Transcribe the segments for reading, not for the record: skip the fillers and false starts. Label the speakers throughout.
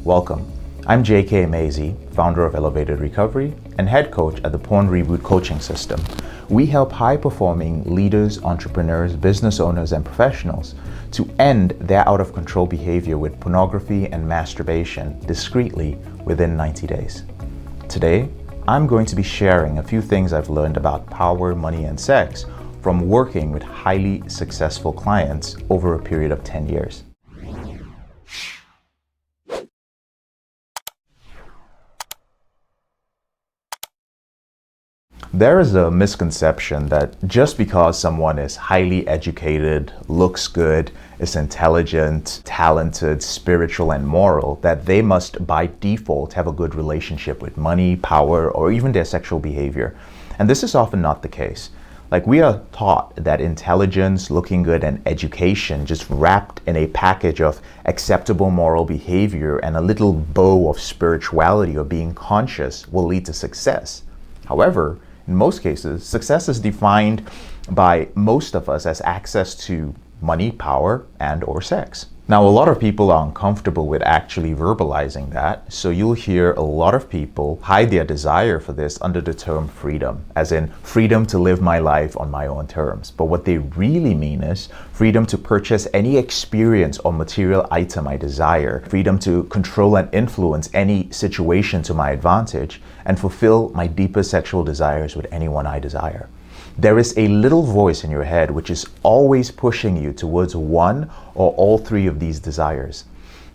Speaker 1: Welcome. I'm JK Amazy, founder of Elevated Recovery and head coach at the Porn Reboot coaching system. We help high-performing leaders, entrepreneurs, business owners, and professionals to end their out-of-control behavior with pornography and masturbation discreetly within 90 days. Today, I'm going to be sharing a few things I've learned about power, money, and sex from working with highly successful clients over a period of 10 years. There is a misconception that just because someone is highly educated, looks good, is intelligent, talented, spiritual, and moral, that they must by default have a good relationship with money, power, or even their sexual behavior. And this is often not the case. Like, we are taught that intelligence, looking good, and education, just wrapped in a package of acceptable moral behavior and a little bow of spirituality or being conscious, will lead to success. However, in most cases, success is defined by most of us as access to money, power, and/or sex. Now, a lot of people are uncomfortable with actually verbalizing that, so you'll hear a lot of people hide their desire for this under the term freedom, as in freedom to live my life on my own terms. But what they really mean is freedom to purchase any experience or material item I desire, freedom to control and influence any situation to my advantage, and fulfill my deepest sexual desires with anyone I desire. There is a little voice in your head which is always pushing you towards one or all three of these desires.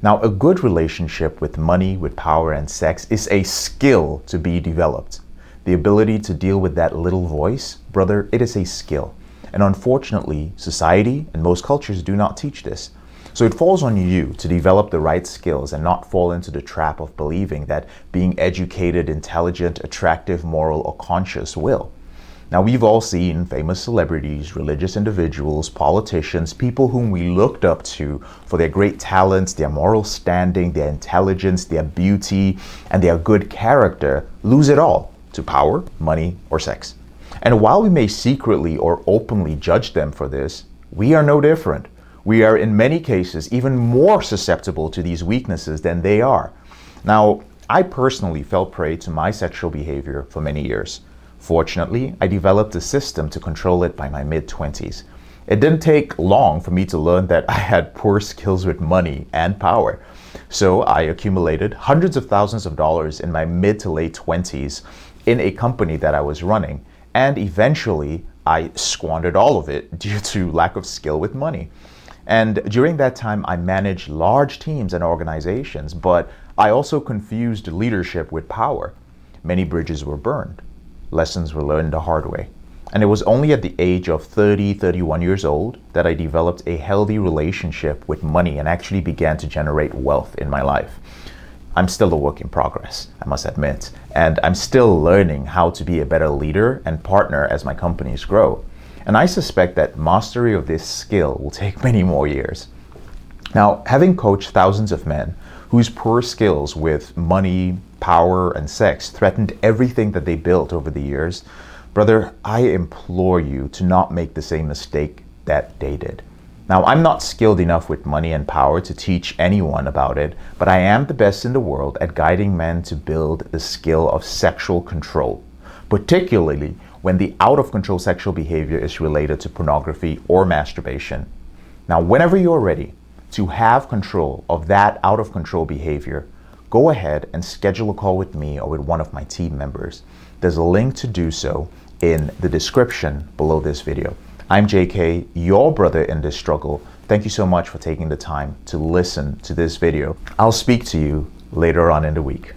Speaker 1: Now, a good relationship with money, with power, and sex is a skill to be developed. The ability to deal with that little voice, brother, it is a skill. And unfortunately, society and most cultures do not teach this. So it falls on you to develop the right skills and not fall into the trap of believing that being educated, intelligent, attractive, moral, or conscious will. Now, we've all seen famous celebrities, religious individuals, politicians, people whom we looked up to for their great talents, their moral standing, their intelligence, their beauty, and their good character lose it all to power, money, or sex. And while we may secretly or openly judge them for this, we are no different. We are in many cases even more susceptible to these weaknesses than they are. Now, I personally fell prey to my sexual behavior for many years. Fortunately, I developed a system to control it by my mid-20s. It didn't take long for me to learn that I had poor skills with money and power. So I accumulated hundreds of thousands of dollars in my mid to late 20s in a company that I was running, and eventually I squandered all of it due to lack of skill with money. And during that time, I managed large teams and organizations, but I also confused leadership with power. Many bridges were burned. Lessons were learned the hard way. And it was only at the age of 31 years old that I developed a healthy relationship with money and actually began to generate wealth in my life. I'm still a work in progress, I must admit, and I'm still learning how to be a better leader and partner as my companies grow. And I suspect that mastery of this skill will take many more years. Now, having coached thousands of men whose poor skills with money, power, and sex threatened everything that they built over the years, brother, I implore you to not make the same mistake that they did. Now, I'm not skilled enough with money and power to teach anyone about it, but I am the best in the world at guiding men to build the skill of sexual control, particularly when the out-of-control sexual behavior is related to pornography or masturbation. Now, whenever you're ready to have control of that out-of-control behavior, go ahead and schedule a call with me or with one of my team members. There's a link to do so in the description below this video. I'm JK, your brother in this struggle. Thank you so much for taking the time to listen to this video. I'll speak to you later on in the week.